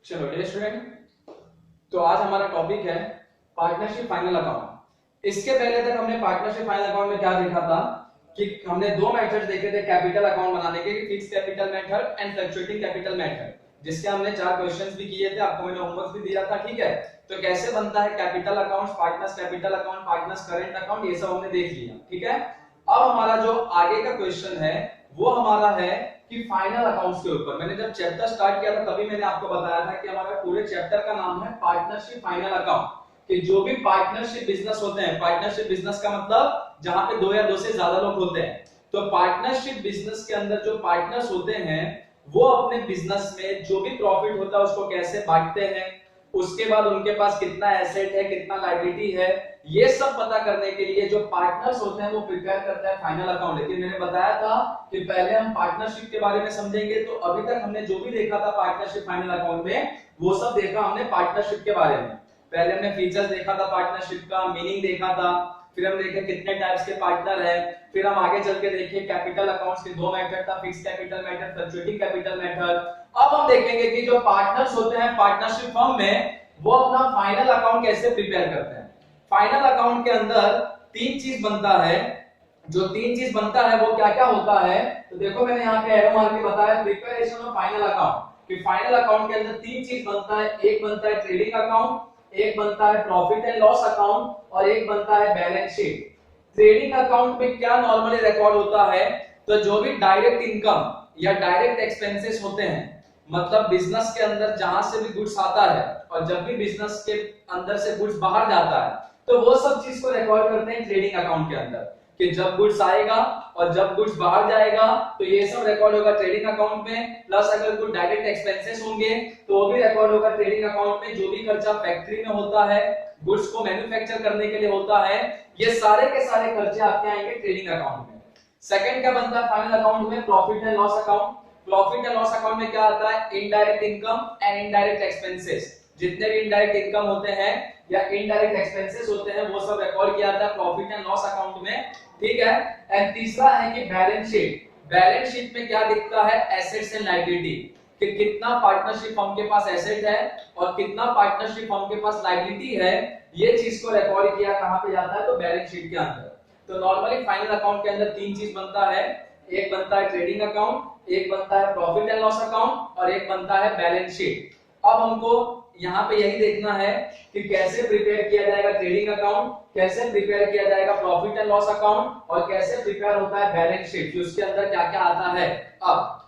चलो dear student, तो आज हमारा टॉपिक है पार्टनरशिप फाइनल अकाउंट। इसके पहले तक हमने पार्टनरशिप फाइनल अकाउंट में क्या देखा था कि हमने दो मेथड्स देखे थे कैपिटल अकाउंट बनाने के, fix capital method and fluctuating capital method, जिसके हमने 4 क्वेश्चंस भी किए थे, आपको मैंने होमवर्क भी दिया था। ठीक है, तो कैसे बनता है capital account, partners capital account, partners current account, ये सब हमने देख लिया। ठीक है, अब हमारा जो आगे का क्वेश्चन है वो हमारा है कि फाइनल अकाउंट्स के ऊपर। मैंने जब चैप्टर स्टार्ट किया था तभी मैंने आपको बताया था कि हमारा पूरे चैप्टर का नाम है पार्टनरशिप फाइनल अकाउंट, कि जो भी पार्टनरशिप बिजनेस होते हैं, पार्टनरशिप बिजनेस का मतलब जहां पे 2 या 2 से ज्यादा लोग होते हैं, तो पार्टनरशिप बिजनेस के अंदर जो पार्टनर्स होते हैं वो अपने बिजनेस में जो भी प्रॉफिट होता है उसको कैसे बांटते हैं, उसके बाद उनके पास कितना एसेट है, कितना लायबिलिटी है, ये सब पता करने के लिए जो पार्टनर्स होते हैं वो प्रिपेयर करते हैं फाइनल अकाउंट। लेकिन मैंने बताया था कि पहले हम पार्टनरशिप के बारे में समझेंगे, तो अभी तक हमने जो भी देखा था पार्टनरशिप फाइनल अकाउंट में वो सब देखा हमने पार्टनरशिप के बारे में। पहले हमने फीचर्स देखा था पार्टनरशिप का, मीनिंग देखा था, फिर हम देखे कितने टाइप्स के पार्टनर हैं, फिर हम आगे चल के देखे कैपिटल अकाउंट्स के 2 मेथड था, fix capital method, fluctuating capital method. अब हम देखेंगे कि जो पार्टनर्स होते हैं पार्टनरशिप फर्म में वो अपना फाइनल अकाउंट कैसे प्रिपेयर करते हैं। फाइनल अकाउंट के अंदर 3 चीज बनता है, जो 3 चीज बनता है वो क्या क्या होता है, तो देखो मैंने यहाँ पे एरो मार के बताया प्रिपरेशन ऑफ फाइनल अकाउंट, कि फाइनल अकाउंट के अंदर 3 चीज बनता है। एक बनता है ट्रेडिंग अकाउंट, एक बनता है प्रॉफिट एंड लॉस अकाउंट और एक बनता है बैलेंस शीट। ट्रेडिंग अकाउंट में क्या नॉर्मली रिकॉर्ड होता है, तो जो भी डायरेक्ट इनकम या डायरेक्ट एक्सपेंसेस होते हैं, मतलब बिजनेस के अंदर जहां से भी गुड्स आता है और जब भी बिजनेस के अंदर से गुड्स बाहर जाता है, तो वो सब चीज को रिकॉर्ड करते हैं ट्रेडिंग अकाउंट के अंदर, कि जब गुड्स आएगा और जब गुड्स बाहर जाएगा तो ये सब रिकॉर्ड होगा ट्रेडिंग अकाउंट में। प्लस अगर कोई डायरेक्ट एक्सपेंसेस होंगे तो वो भी रिकॉर्ड होगा ट्रेडिंग अकाउंट में। जो भी खर्चा फैक्ट्री में होता है, गुड्स को मैन्युफैक्चर करने के लिए होता है, ये सारे के सारे खर्चे आपके आएंगे ट्रेडिंग अकाउंट में। सेकंड क्या बनता है फाइनल अकाउंट में, profit and loss account. Profit and loss account में क्या आता है, indirect income and indirect expenses. जितने भी इनडायरेक्ट इनकम होते हैं या इनडायरेक्ट एक्सपेंसेस होते हैं वो सब रिकॉर्ड किया जाता है प्रॉफिट एंड लॉस अकाउंट में। ठीक है, एंड तीसरा है कि बैलेंस शीट। बैलेंस शीट में क्या दिखता है, एसेट्स एंड लायबिलिटी, कि कितना पार्टनरशिप फर्म के पास एसेट है और कितना पार्टनरशिप फर्म के पास लायबिलिटी है, ये चीज को रिकॉर्ड किया कहां पे जाता है, तो बैलेंस शीट के अंदर। तो नॉर्मली फाइनल अकाउंट के अंदर 3 चीज बनता है, एक बनता है ट्रेडिंग अकाउंट, एक बनता है प्रॉफिट एंड लॉस अकाउंट और एक बनता है बैलेंस शीट। अब हमको यहाँ पे यही देखना है कि कैसे प्रिपेयर किया जाएगा ट्रेडिंग अकाउंट, कैसे प्रिपेयर किया जाएगा प्रॉफिट एंड लॉस अकाउंट और कैसे प्रिपेयर होता है बैलेंस शीट, कि उसके अंदर क्या क्या आता है। अब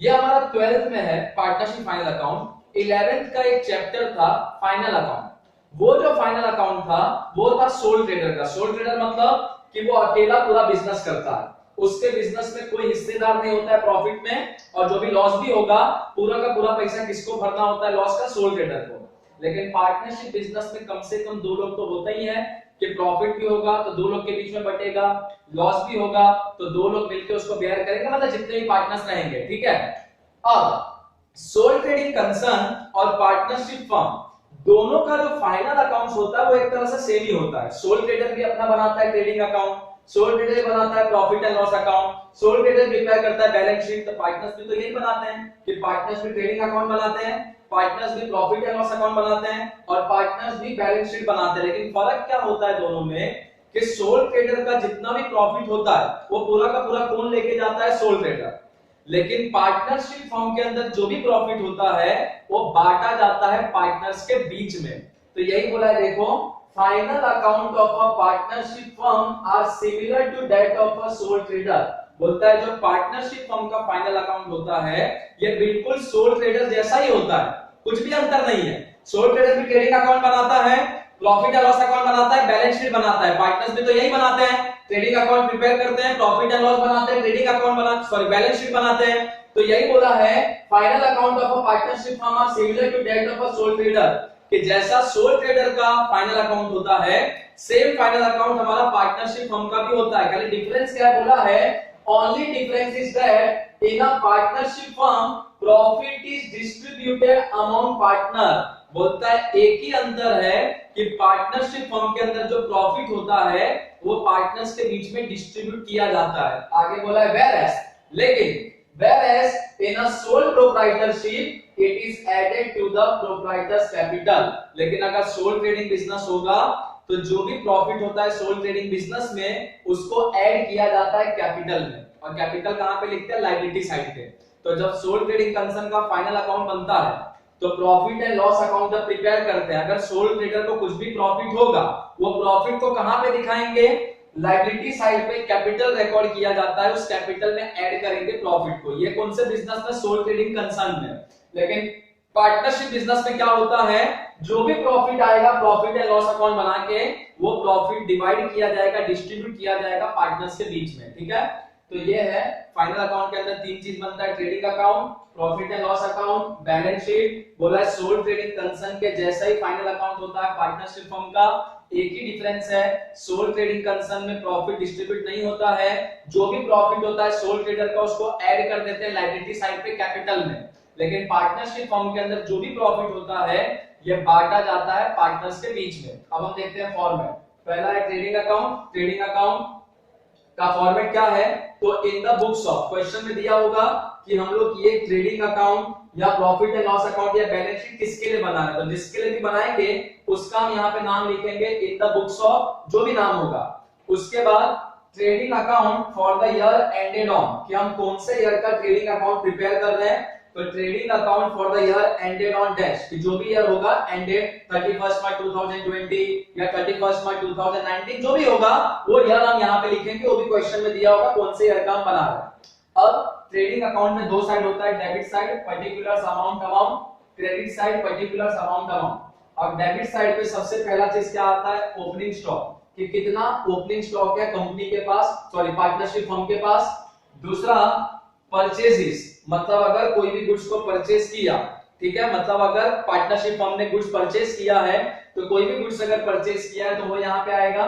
ये हमारा 12th में है पार्टनरशिप फाइनल अकाउंट। 11th का एक चैप्टर था फाइनल अकाउंट। वो जो फाइनल अकाउंट था वो था सोल ट्रेडर का। सोल ट्रेडर मतलब कि वो अकेला पूरा बिजनेस करता है, उसके बिजनेस में कोई हिस्सेदार नहीं होता है प्रॉफिट में, और जो भी लॉस भी होगा पूरा का पूरा पैसा किसको भरना होता है, लॉस का, सोल ट्रेडर को। लेकिन पार्टनरशिप बिजनेस में कम से कम 2 लोग तो होता ही है, कि प्रॉफिट भी होगा तो 2 लोग के बीच में बटेगा, लॉस भी होगा तो 2 लोग मिलकर उसको बेयर करेंगे, मतलब जितने भी पार्टनर्स रहेंगे। ठीक है, अब सोल ट्रेडिंग कंसर्न और पार्टनरशिप फर्म दोनों का जो फाइनल अकाउंट्स होता है वो एक तरह से सेम ही होता है। सोल ट्रेडर भी अपना बनाता है ट्रेडिंग अकाउंट, सोल ट्रेडर बनाता है profit and loss account, soul trader prepare करता है बैलेंस शीट। तो पार्टनर्स भी तो यही बनाते हैं कि पार्टनर्स भी ट्रेडिंग अकाउंट बनाते हैं, पार्टनर्स भी प्रॉफिट एंड लॉस अकाउंट बनाते हैं और पार्टनर्स भी बैलेंस शीट बनाते हैं। लेकिन फर्क क्या होता है दोनों में, कि सोल ट्रेडर का जितना भी प्रॉफिट होता है वो पूरा का पूरा कौन लेके जाता है, सोल ट्रेडर। लेकिन पार्टनरशिप फर्म के अंदर जो भी प्रॉफिट होता है वो बांटा जाता है पार्टनर्स के बीच में। तो यही बोला है, देखो, final account of a partnership firm are similar to that of a sole trader. बोलता है जो पार्टनरशिप फर्म का फाइनल अकाउंट होता है ये बिल्कुल सोल ट्रेडर जैसा ही होता है, कुछ भी अंतर नहीं है। सोल ट्रेडर भी ट्रेडिंग अकाउंट बनाता है, प्रॉफिट एंड लॉस अकाउंट बनाता है, बैलेंस शीट बनाता है। पार्टनर्स भी तो यही बनाते हैं, ट्रेडिंग अकाउंट प्रिपेयर करते हैं, प्रॉफिट एंड लॉस बनाते हैं, ट्रेडिंग अकाउंट बैलेंस शीट बनाते हैं। तो यही बोला है, final account of a partnership firm are similar to that of a sole trader, कि जैसा सोल ट्रेडर का फाइनल अकाउंट होता है सेम फाइनल अकाउंट हमारा पार्टनरशिप फर्म का भी होता है। खाली डिफरेंस क्या बोला है, only difference is that in a partnership firm profit is distributed among partner. बोलता है एक ही अंतर है कि पार्टनरशिप फर्म के अंदर जो प्रॉफिट होता है वो पार्टनर्स के बीच में डिस्ट्रीब्यूट किया जाता है। आगे बोला है वेयर एज, लेकिन whereas in a sole proprietorship it is added to the proprietor's capital. लेकिन अगर सोल ट्रेडिंग बिजनेस होगा तो जो भी प्रॉफिट होता है सोल ट्रेडिंग बिजनेस में उसको ऐड किया जाता है कैपिटल में, और कैपिटल कहां पे लिखते हैं, लायबिलिटी साइड पे। तो जब सोल ट्रेडिंग कंसर्न का फाइनल अकाउंट बनता है तो प्रॉफिट एंड लॉस अकाउंट जब प्रिपेयर करते हैं, अगर सोल ट्रेडर को कुछ भी प्रॉफिट होगा वो प्रॉफिट को कहां पे दिखाएंगे, लायबिलिटी साइड पे कैपिटल रिकॉर्ड किया जाता है, उस कैपिटल में ऐड करेंगे प्रॉफिट को। ये कौन से बिजनेस में, सोल ट्रेडिंग कंसर्न में। लेकिन पार्टनरशिप बिजनेस में क्या होता है, जो भी प्रॉफिट आएगा प्रॉफिट एंड लॉस अकाउंट बना के वो प्रॉफिट डिवाइड किया जाएगा, डिस्ट्रीब्यूट किया जाएगा पार्टनर्स के बीच में, ठीक है। तो ये है फाइनल अकाउंट के अंदर तीन चीज बनता है, trading account, profit and loss account, balance sheet. बोला है सोल ट्रेडिंग कंसर्न के जैसा ही फाइनल अकाउंट होता है पार्टनरशिप फर्म का, एक ही डिफरेंस है, सोल ट्रेडिंग कंसर्न में प्रॉफिट डिस्ट्रीब्यूट नहीं होता है, जो भी प्रॉफिट होता है सोल ट्रेडर का उसको ऐड कर देते हैं लायबिलिटी साइड पे कैपिटल में। लेकिन पार्टनरशिप फर्म के अंदर जो भी प्रॉफिट होता है ये बांटा जाता है पार्टनर्स के बीच में। अब हम देखते हैं फॉर्मेट। पहला है ट्रेडिंग अकाउंट। ट्रेडिंग अकाउंट का फॉर्मेट क्या है, तो in the books of, question में दिया होगा कि हम लोग ये ट्रेडिंग अकाउंट या प्रॉफिट एंड लॉस अकाउंट या बैलेंस शीट किसके लिए बना रहे हैं, तो जिसके लिए भी बनाएंगे उसका हम यहाँ पे नाम लिखेंगे इन द बुक्स ऑफ, जो भी नाम होगा। उसके बाद trading account for the year ended on, कि हम कौन से ईयर का ट्रेडिंग अकाउंट प्रिपेयर कर रहे हैं, तो trading account for the year ended on dash, कि जो भी ईयर होगा एंडेड 31 मार्च 2020 या 31 मार्च 2019 जो भी होगा वो ईयर हम यहाँ पे लिखेंगे, वो भी क्वेश्चन में दिया होगा कौन से ईयर का हम बना रहे हैं। अब ट्रेडिंग अकाउंट में दो साइड होता है, debit side particular amount amount, credit side particular amount amount. अब डेबिट साइड पे सबसे पहला चीज क्या आता है, ओपनिंग स्टॉक, कि कितना ओपनिंग स्टॉक है कंपनी के पास, सॉरी पार्टनरशिप फर्म के पास। दूसरा परचेजेस, मतलब अगर कोई भी गुड्स को परचेज किया, ठीक है, मतलब अगर पार्टनरशिप फर्म ने गुड्स परचेज किया है तो कोई भी गुड्स अगर परचेज किया है तो वो यहाँ पे आएगा।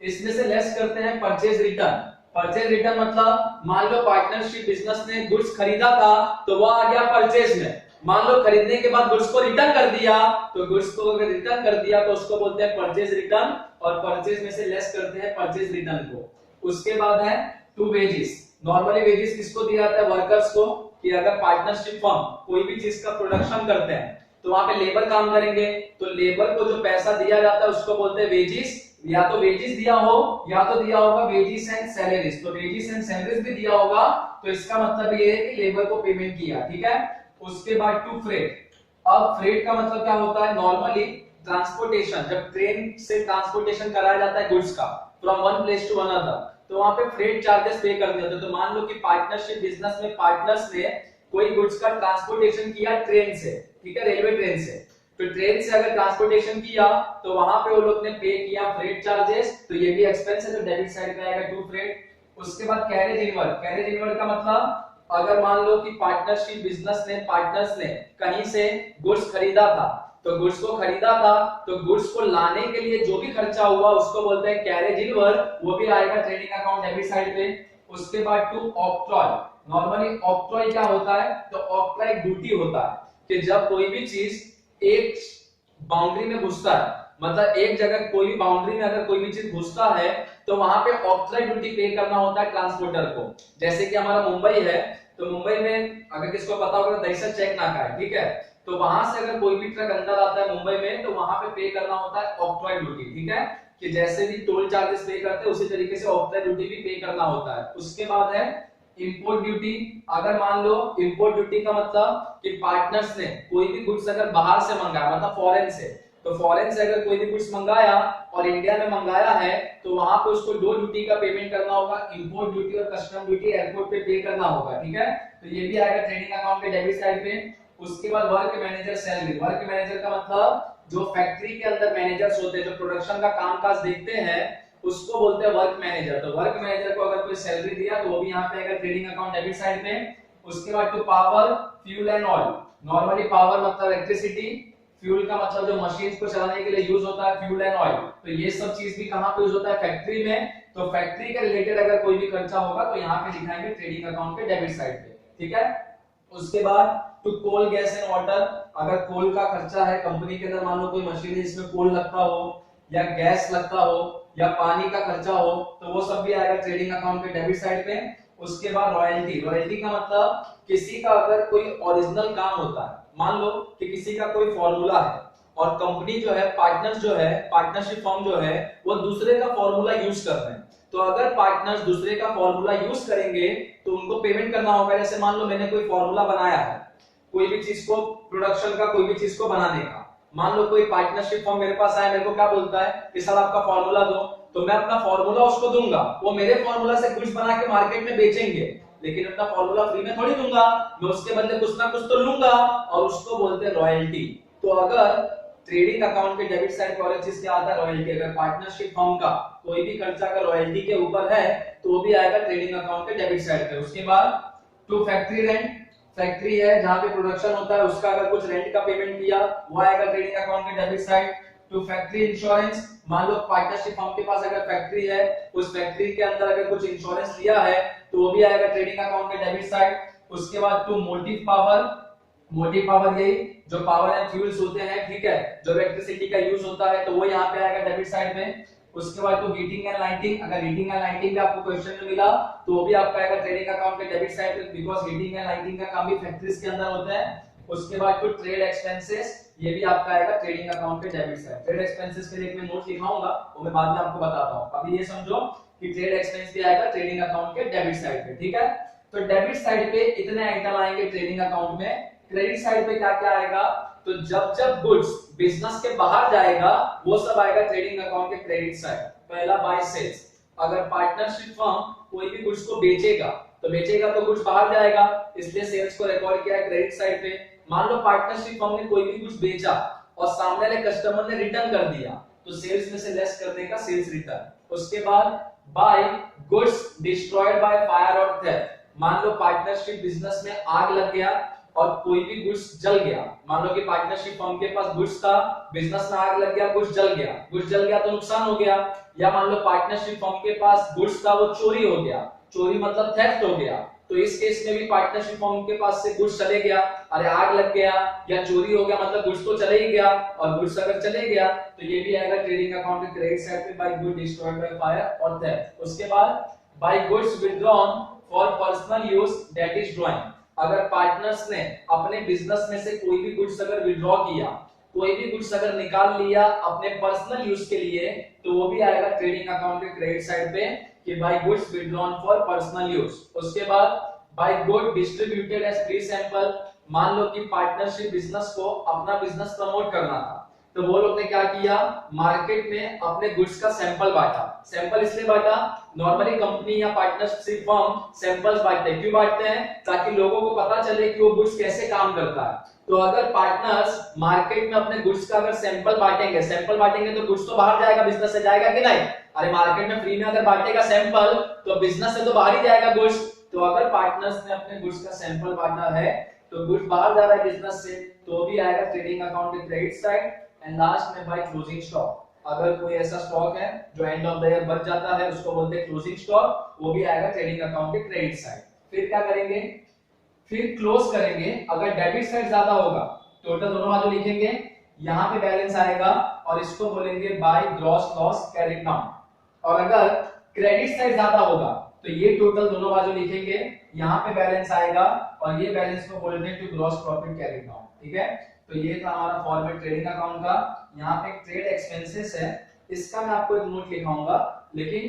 इसमें से लेस करते हैं परचेज रिटर्न। परचेज रिटर्न मतलब मान लो पार्टनरशिप बिजनेस ने गुड्स खरीदा था तो वो आ गया परचेज में, मान लो खरीदने के बाद गुड्स को रिटर्न कर दिया, तो गुड्स को अगर रिटर्न कर दिया तो उसको बोलते हैं परचेज रिटर्न, और परचेज में से लेस करते हैं परचेज रिटर्न को। उसके बाद है टू वेजेस। नॉर्मली वेजेस किसको दिया जाता है, वर्कर्स को, कि अगर पार्टनरशिप फर्म कोई भी चीज का प्रोडक्शन करते हैं तो वहां पे लेबर काम करेंगे, तो लेबर को जो पैसा दिया जाता है उसको बोलते हैं वेजेस। या तो वेजेस दिया हो या तो दिया होगा वेजेस एंड सैलरीज, तो वेजेस एंड सैलरीज भी दिया होगा तो इसका मतलब ये है कि लेबर को पेमेंट किया, ठीक है। उसके बाद टू फ्रेट। अब फ्रेट का मतलब क्या होता है, नॉर्मली ट्रांसपोर्टेशन, जब ट्रेन से ट्रांसपोर्टेशन कराया जाता है गुड्स का from one place to another, तो वहां पे फ्रेट चार्जेस पे करने होते हैं। तो मान लो कि पार्टनरशिप बिजनेस में पार्टनर्स ने कोई गुड्स का ट्रांसपोर्टेशन किया ट्रेन से, ठीक है, रेलवे ट्रेन से, तो ट्रेन से अगर ट्रांसपोर्टेशन किया तो वहां पे वो लोग ने पे किया फ्रेट चार्जेस, तो ये भी एक्सपेंस है, तो डेबिट साइड पे आएगा टू फ्रेट। उसके बाद कैरेज इनवर्ड। कैरेज इनवर्ड का मतलब अगर मान लो कि पार्टनरशिप बिजनेस ने, पार्टनर्स ने कहीं से गुड्स खरीदा था, तो गुड्स को खरीदा था तो गुड्स को लाने के लिए जो भी खर्चा हुआ उसको बोलते हैं कैरेज इनवर्ड, वो भी आएगा ट्रेडिंग अकाउंट डेबिट साइड पे। उसके बाद टू ऑक्ट्रॉय। नॉर्मली ऑक्ट्रॉय क्या होता है, तो ऑक्ट्रॉय एक ड्यूटी होता है कि जब कोई भी चीज एक बाउंड्री में घुसता है, मतलब एक जगह कोई भी बाउंड्री में अगर कोई भी चीज घुसता है तो वहां पे ऑक्ट्रॉय ड्यूटी पे करना होता है ट्रांसपोर्टर को। जैसे कि हमारा मुंबई है, तो मुंबई में अगर किसको पता होगा दहीसर चेक नाका है, ठीक है, तो वहां से अगर कोई भी ट्रक अंदर आता है मुंबई में तो वहां पे करना होता है ऑक्ट्रॉय ड्यूटी, ठीक है, कि जैसे भी टोल चार्जेस पे करते हैं उसी तरीके से ऑक्ट्रॉय ड्यूटी भी पे करना होता है। उसके बाद है इंपोर्ट ड्यूटी। अगर मान लो इंपोर्ट ड्यूटी का मतलब कि पार्टनर्स ने कोई भी गुड्स अगर बाहर से मंगाया, मतलब फॉरेन से, तो फॉरेन से अगर कोई भी गुड्स मंगाया और इंडिया में मंगाया है तो वहां पे उसको दो ड्यूटी का पेमेंट करना होगा, इंपोर्ट ड्यूटी और कस्टम ड्यूटी एयरपोर्ट पे करना होगा, ठीक है, तो ये भी आएगा ट्रेडिंग अकाउंट के डेबिट साइड पे। उसके बाद work manager salary. Work manager का मतलब जो फैक्ट्री के अंदर मैनेजर्स होते हैं, जो प्रोडक्शन का कामकाज देखते हैं, उसको बोलते हैं वर्क मैनेजर। तो वर्क मैनेजर को अगर कोई सैलरी दिया तो वो भी यहाँ पे आएगा ट्रेडिंग अकाउंट डेबिट साइड पे। उसके बाद to power fuel and oil. Normally power मतलब इलेक्ट्रिसिटी, फ्यूल का मतलब जो मशीन्स को चलाने के लिए यूज होता है फ्यूल एंड ऑयल, तो ये सब चीज भी कहां पे यूज होता है, फैक्ट्री में। तो फैक्ट्री के रिलेटेड अगर कोई भी खर्चा होगा तो यहाँ पे दिखाएंगे ट्रेडिंग अकाउंट के डेबिट साइड पे, ठीक है। उसके बाद to coal gas and water. अगर कोल का खर्चा है कंपनी के अंदर, मान लो कोई मशीन है जिसमें कोल लगता हो या गैस लगता हो या पानी का खर्चा हो, तो वो सब भी आएगा ट्रेडिंग अकाउंट के डेबिट साइड पे। उसके बाद रॉयल्टी। रॉयल्टी का मतलब किसी का अगर कोई ओरिजिनल काम होता है, मान लो कि किसी का कोई फॉर्मूला है और कंपनी जो है, पार्टनर्स जो है, पार्टनरशिप फर्म जो है वो दूसरे का फॉर्मूला यूज कर रहे हैं। तो अगर पार्टनर्स दूसरे का फॉर्मूला यूज करेंगे तो उनको पेमेंट करना होगा। जैसे मान लो मैंने कोई फॉर्मूला बनाया है कोई भी चीज को, प्रोडक्शन का कोई भी चीज को बनाने का, मान लो कोई पार्टनरशिप फर्म मेरे पास आया, मेरे को क्या बोलता है कि सर आपका फॉर्मूला दो, तो मैं अपना फॉर्मूला उसको दूंगा, वो मेरे फॉर्मूला से कुछ बना के मार्केट में बेचेंगे, लेकिन अपना फॉर्मूला फ्री में थोड़ी दूंगा, मैं उसके बदले कुछ ना कुछ तो लूंगा, और उसको बोलते हैं रॉयल्टी। तो अगर ट्रेडिंग अकाउंट के डेबिट साइड पर और एक चीज क्या आता है, रॉयल्टी। अगर पार्टनरशिप फर्म का कोई भी खर्चा अगर रॉयल्टी के ऊपर है तो वो भी आएगा ट्रेडिंग अकाउंट के डेबिट साइड पे। उसके बाद टू फैक्ट्री रेंट, फैक्ट्री है जहां पे प्रोडक्शन होता है उसका अगर कुछ रेंट का पेमेंट किया वो आएगा ट्रेडिंग अकाउंट के debit side. To factory insurance, मान लो पार्टनरशिप फर्म के पास अगर फैक्ट्री है, उस फैक्ट्री के अंदर अगर कुछ इंश्योरेंस लिया है तो वो भी आएगा ट्रेडिंग अकाउंट के डेबिट साइड। उसके बाद to motive power, motive power यही जो पावर एंड फ्यूल्स होते हैं, ठीक है, जो इलेक्ट्रिसिटी का यूज होता है, तो वो यहाँ पे आएगा डेबिट साइड में। उसके बाद टू हीटिंग एंड लाइटिंग, अगर हीटिंग एंड लाइटिंग भी आपको क्वेश्चन में मिला तो वो भी आपका आएगा ट्रेडिंग अकाउंट के डेबिट साइड पे, बिकॉज़ हीटिंग एंड लाइटिंग का काम भी फैक्ट्रीज के अंदर होता है। उसके बाद टू ट्रेड एक्सपेंसेस, ये भी आपका आएगा ट्रेडिंग अकाउंट के डेबिट साइड। ट्रेड एक्सपेंसेस के लिए मैं नोट लिखाऊंगा वो मैं बाद में आपको बताता हूं, अभी ये समझो कि ट्रेड एक्सपेंस भी आएगा ट्रेडिंग अकाउंट के डेबिट साइड पे, ठीक है। तो डेबिट साइड पे इतने आइटम आएंगे ट्रेडिंग अकाउंट में। क्रेडिट साइड पे क्या क्या आएगा, तो जब जब गुड्स बिजनेस के बाहर जाएगा वो सब आएगा ट्रेडिंग अकाउंट के क्रेडिट साइड। पहला बाय सेल्स, अगर पार्टनरशिप फर्म कोई भी गुड्स को बेचेगा तो गुड्स बाहर जाएगा, इसलिए सेल्स को रिकॉर्ड किया है क्रेडिट साइड पे। मान लो पार्टनरशिप फर्म ने कोई भी गुड्स बेचा और सामने वाले कस्टमर ने रिटर्न कर दिया तो सेल्स में से लेस कर देगा सेल्स रिटर्न। उसके बाद by goods destroyed by fire और थेफ्ट, मान लो पार्टनरशिप बिजनेस में आग लग गया और कोई भी गुड्स जल गया, मान लो कि पार्टनरशिप फर्म के पास गुड्स था, बिजनेस में आग लग गया, गुड्स जल गया तो नुकसान हो गया। या मान लो पार्टनरशिप फर्म के पास गुड्स था वो चोरी हो गया, चोरी मतलब थेफ्ट हो गया, तो इस केस में भी पार्टनरशिप फर्म के पास से गुड्स चले गया, अरे आग लग गया या चोरी हो गया मतलब गुड्स तो चले ही गया, और गुड्स अगर चले गया तो ये भी आएगा ट्रेडिंग अकाउंट के क्रेडिट साइड पे by good destroyed by fire और थेफ्ट। उसके बाद by goods withdrawn for personal use that is drawing, अगर पार्टनर्स ने अपने बिजनेस में से कोई भी गुड्स अगर विड्रॉ किया, कोई भी गुड्स अगर निकाल लिया अपने पर्सनल यूज के लिए, तो वो भी आएगा ट्रेडिंग अकाउंट के क्रेडिट साइड पे कि by goods withdrawn for personal use. उसके बाद by good distributed as free sample, मान लो कि पार्टनरशिप बिजनेस को अपना बिजनेस प्रमोट करना था तो वो लोग ने क्या किया, मार्केट में अपने गुड्स का सैंपल बांटा। सैंपल इसलिए बांटा, नॉर्मली कंपनी या पार्टनरशिप फर्म सैंपल्स बांटते हैं, क्यों बांटते हैं, ताकि लोगों को पता चले कि वो गुड्स कैसे काम करता है। तो अगर पार्टनर्स मार्केट में अपने गुड्स का अगर सैंपल बांटेंगे तो गुड्स तो बाहर जाएगा, बिजनेस से जाएगा कि नहीं, अरे मार्केट में फ्री में अगर बांटेगा सैंपल तो बिजनेस से तो बाहर ही जाएगा गुड्स। तो अगर पार्टनर्स ने अपने गुड्स का सैंपल बांटा है तो गुड्स बाहर जा रहा है बिजनेस से, तो भी आएगा ट्रेडिंग अकाउंट के क्रेडिट साइड। एंड लास्ट में बाय क्लोजिंग स्टॉक, अगर कोई ऐसा स्टॉक है जो एंड ऑफ द ईयर बच जाता है उसको बोलते हैं क्लोजिंग स्टॉक, वो भी आएगा ट्रेडिंग अकाउंट के क्रेडिट साइड। फिर क्या करेंगे, फिर क्लोज करेंगे। अगर डेबिट साइड ज्यादा होगा टोटल दोनों बाजू लिखेंगे, यहाँ पे बैलेंस आएगा और इसको बोलेंगे by gross loss carried down. और अगर क्रेडिट साइड ज्यादा होगा तो ये टोटल दोनों बाजू लिखेंगे, यहाँ पे बैलेंस आएगा और ये बैलेंस को बोलते हैं to gross profit carried down, ठीक है। तो ये था हमारा फॉर्मेट ट्रेडिंग अकाउंट का। यहाँ पे ट्रेड एक्सपेंसेस है, इसका मैं आपको एक नोट लिखाऊंगा, लेकिन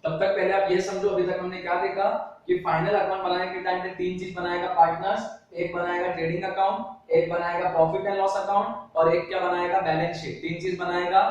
तब तक पहले आप ये समझो अभी तक हमने क्या देखा कि फाइनल अकाउंट बनाने के टाइम पे तीन चीज बनाएगा पार्टनर्स, एक बनाएगा ट्रेडिंग अकाउंट, एक बनाएगा प्रॉफिट एंड लॉस अकाउंट, और एक क्या बनाएगा, बैलेंस शीट। तीन चीज बनाएगा।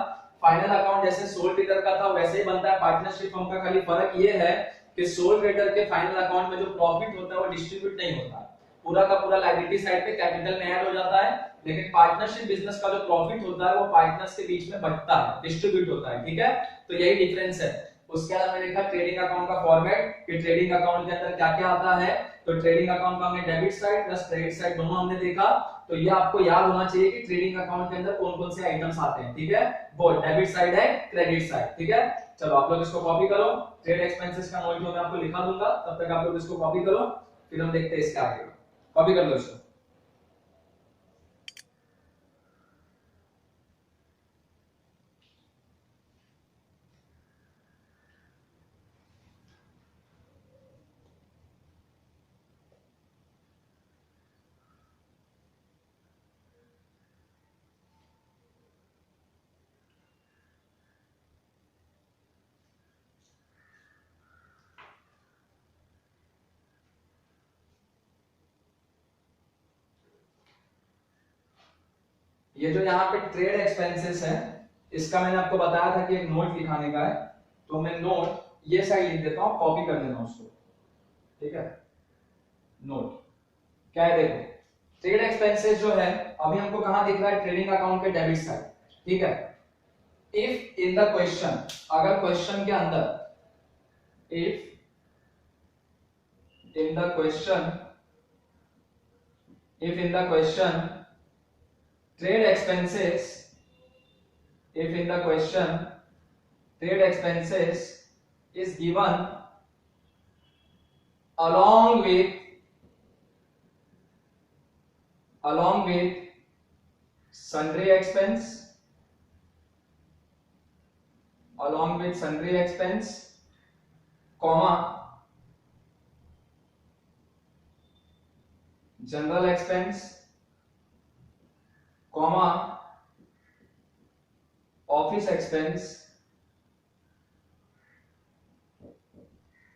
फाइनल अकाउंट जैसे सोल ट्रेडर का था वैसे ही बनता है पार्टनरशिप फर्म का, खाली फर्क ये है कि सोल ट्रेडर के फाइनल अकाउंट में जो प्रॉफिट होता है वो डिस्ट्रीब्यूट नहीं होता, पूरा का पूरा लायबिलिटी साइड पे कैपिटल में ऐड हो जाता है, लेकिन पार्टनरशिप बिजनेस का जो प्रॉफिट होता है वो पार्टनर्स के बीच में बंटता है, डिस्ट्रीब्यूट होता है, ठीक है। तो यही डिफरेंस है। उसके अलावा मैंने देखा ट्रेडिंग अकाउंट का फॉर्मेट कि ट्रेडिंग अकाउंट के अंदर क्या क्या आता है, तो ट्रेडिंग अकाउंट का हमने debit side plus credit side दोनों हमने देखा। तो ये आपको याद होना चाहिए कि ट्रेडिंग अकाउंट के अंदर कौन कौन से आइटम्स आते हैं, ठीक है, वो डेबिट साइड है, क्रेडिट साइड, ठीक है। चलो आप लोग इसको कॉपी करो, ट्रेड एक्सपेंसेस का नोट जो मैं आपको लिखा दूंगा, तब तक आप लोग इसको कॉपी करो, फिर हम देखते हैं इसका आगे। कॉपी कर लो इसको। ये जो यहाँ पे ट्रेड एक्सपेंसेस है, इसका मैंने आपको बताया था कि एक नोट दिखाने का है, तो मैं नोट ये साइड लिख देता हूँ, कॉपी कर देना उसको, ठीक है। नोट क्या है, देखो ट्रेड एक्सपेंसेस जो है अभी हमको कहां दिख रहा है, ट्रेडिंग अकाउंट के डेबिट साइड, ठीक है। इफ इन द क्वेश्चन, अगर क्वेश्चन के अंदर, if in the question, if in the question trade expenses, if in the question trade expenses is given along with sundry expense, along with sundry expense, comma general expense, comma office expense,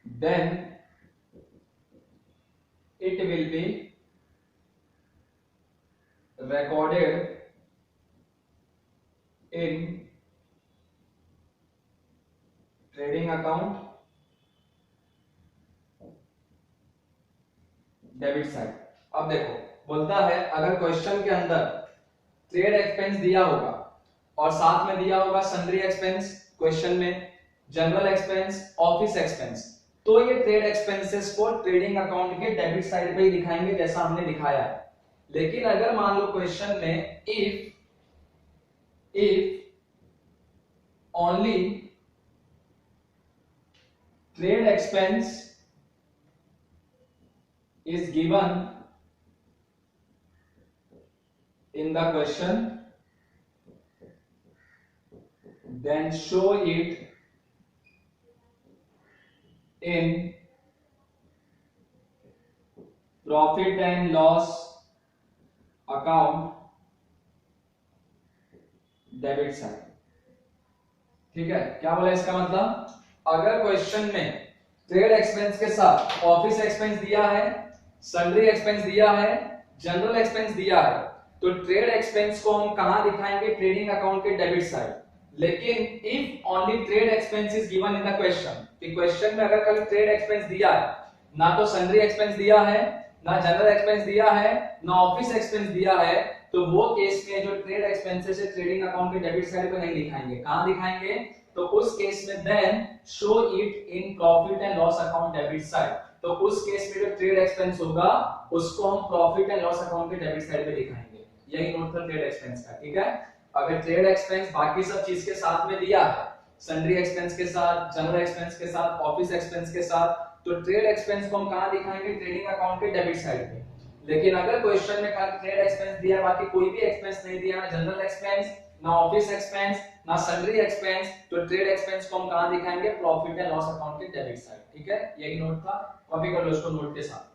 then it will be recorded in trading account debit side. अब देखो बोलता है अगर question के अंदर trade expense दिया होगा और साथ में दिया होगा सन्ड्री एक्सपेंस, क्वेश्चन में जनरल एक्सपेंस, ऑफिस एक्सपेंस, तो ये ट्रेड एक्सपेंसेस को ट्रेडिंग अकाउंट के डेबिट साइड पे ही दिखाएंगे जैसा हमने दिखाया है। लेकिन अगर मान लो क्वेश्चन में if only trade expense is given in the question, then show it in profit and loss account debit side, ठीक है। क्या बोला इसका मतलब, अगर क्वेश्चन में ट्रेड एक्सपेंस के साथ ऑफिस एक्सपेंस दिया है, सन्ड्री एक्सपेंस दिया है, जनरल एक्सपेंस दिया है, तो ट्रेड एक्सपेंस को हम कहां दिखाएंगे, ट्रेडिंग अकाउंट के डेबिट साइड। लेकिन if only trade expense is given in the question, कि क्वेश्चन में अगर खाली ट्रेड एक्सपेंस दिया है, ना तो सन्ड्री एक्सपेंस दिया है, ना जनरल एक्सपेंस दिया है, ना ऑफिस एक्सपेंस दिया है, तो वो केस में जो ट्रेड एक्सपेंसेस है ट्रेडिंग अकाउंट के डेबिट साइड पे नहीं दिखाएंगे। कहां दिखाएंगे, तो उस केस में then show it in profit and loss account debit side. तो उस केस में जो ट्रेड एक्सपेंस होगा उसको हम प्रॉफिट एंड लॉस अकाउंट के डेबिट साइड पे दिखाएंगे। यही नोट था ट्रेड एक्सपेंस का, ठीक है। अगर ट्रेड एक्सपेंस बाकी सब चीज के साथ में दिया है, सन्ड्री एक्सपेंस के साथ, जनरल एक्सपेंस के साथ, ऑफिस एक्सपेंस के साथ, तो ट्रेड एक्सपेंस को हम कहां दिखाएंगे, ट्रेडिंग अकाउंट के डेबिट साइड पे। लेकिन अगर क्वेश्चन में खाली ट्रेड एक्सपेंस दिया, बाकी कोई भी एक्सपेंस नहीं दिया, ना जनरल एक्सपेंस, ना ऑफिस एक्सपेंस, ना सन्ड्री एक्सपेंस, तो ट्रेड एक्सपेंस को हम कहां दिखाएंगे, प्रॉफिट एंड लॉस अकाउंट के डेबिट साइड, ठीक है। यही नोट था, कॉपी कर लो इसको नोट के साथ।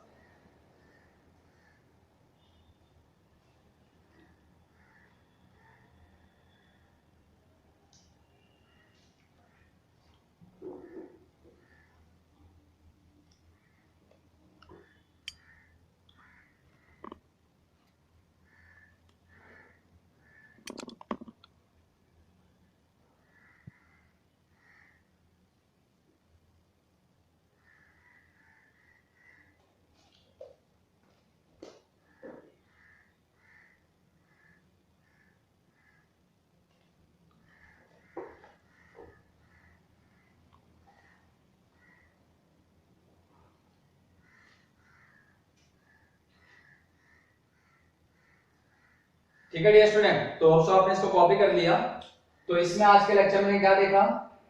ठीक है डियर स्टूडेंट, तो आपने इसको कॉपी कर लिया। तो इसमें आज के लेक्चर में क्या देखा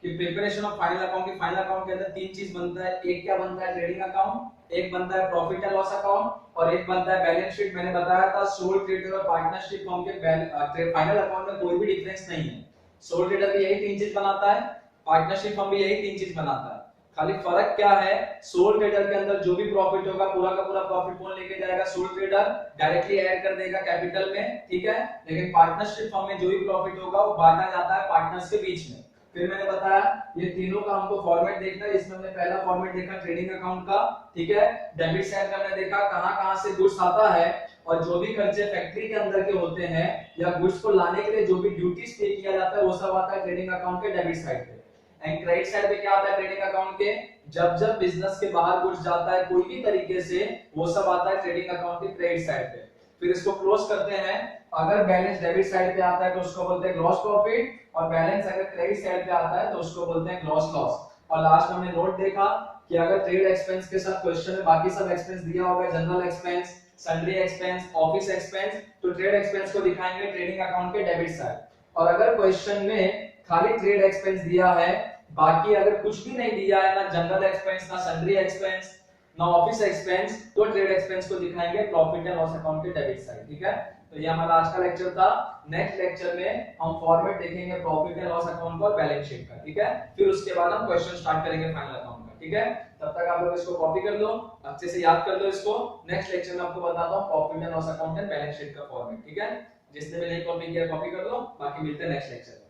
कि प्रिपरेशन ऑफ फाइनल अकाउंट, की फाइनल अकाउंट के अंदर तीन चीज बनता है। एक क्या बनता है, ट्रेडिंग अकाउंट, एक बनता है प्रॉफिट एंड लॉस अकाउंट, और एक बनता है बैलेंस शीट। मैंने बताया था सोल ट्रेडर और पार्टनरशिप फर्म के फाइनल अकाउंट में कोई भी डिफरेंस नहीं है। सोल ट्रेडर भी यही तीन चीज बनाता है, पार्टनरशिप फर्म भी यही तीन चीज बनाता है। खाली फर्क क्या है, सोल ट्रेडर के अंदर जो भी प्रॉफिट होगा पूरा का पूरा प्रॉफिट कौन लेके जाएगा, सोल ट्रेडर डायरेक्टली ऐड कर देगा कैपिटल में, ठीक है। लेकिन पार्टनरशिप फर्म में जो भी प्रॉफिट होगा वो बांटा जाता है पार्टनर्स के बीच में। फिर मैंने बताया ये तीनों का हमको फॉर्मेट देखना है। इसमें हमने पहला फॉर्मेट देखा ट्रेडिंग अकाउंट का, ठीक है। डेबिट साइड का हमने देखा कहां-कहां से गुड्स आता है, और जो भी खर्चे फैक्ट्री के अंदर के होते हैं या गुड्स को लाने के लिए जो भी ड्यूटीज पे किया जाता है वो सब आता है ट्रेडिंग अकाउंट के डेबिट साइड पे। एंड क्रेडिट साइड पे क्या आता है ट्रेडिंग अकाउंट के, जब जब बिजनेस के बाहर गुड्स जाता है कोई भी तरीके से वो सब आता है ट्रेडिंग अकाउंट के क्रेडिट साइड पे। फिर इसको क्लोज करते हैं, अगर बैलेंस डेबिट साइड पे आता है तो उसको बोलते हैं ग्रॉस प्रॉफिट, और बैलेंस अगर क्रेडिट साइड पे आता है तो उसको बोलते हैं ग्रॉस लॉस। और लास्ट हमने नोट देखा कि अगर ट्रेड एक्सपेंस के साथ क्वेश्चन में बाकी सब एक्सपेंस दिया होगा, general expense, sundry expense, office expense, तो ट्रेड एक्सपेंस को दिखाएंगे ट्रेडिंग अकाउंट के डेबिट साइड। और अगर क्वेश्चन में खाली ट्रेड एक्सपेंस दिया है, बाकी अगर कुछ भी नहीं दिया है, ना जनरल एक्सपेंस, ना सन्ड्री एक्सपेंस, ना ऑफिस एक्सपेंस, तो ट्रेड एक्सपेंस को दिखाएंगे प्रॉफिट एंड लॉस अकाउंट के डेबिट साइड। ठीक है, तो ये हमारा आज का लेक्चर था। नेक्स्ट लेक्चर में हम फॉर्मेट देखेंगे प्रॉफिट एंड लॉस अकाउंट का और बैलेंस शीट का। ठीक है, फिर उसके बाद हम क्वेश्चन स्टार्ट करेंगे फाइनल अकाउंट का। ठीक है, तब तक आप लोग इसको कॉपी कर लो, अच्छे से याद कर लो इसको। नेक्स्ट लेक्चर में आपको बताता हूं profit and loss account and balance sheet का फॉर्मेट। ठीक है, जिसने भी नहीं कॉपी किया कॉपी कर लो, बाकी मिलते हैं नेक्स्ट लेक्चर।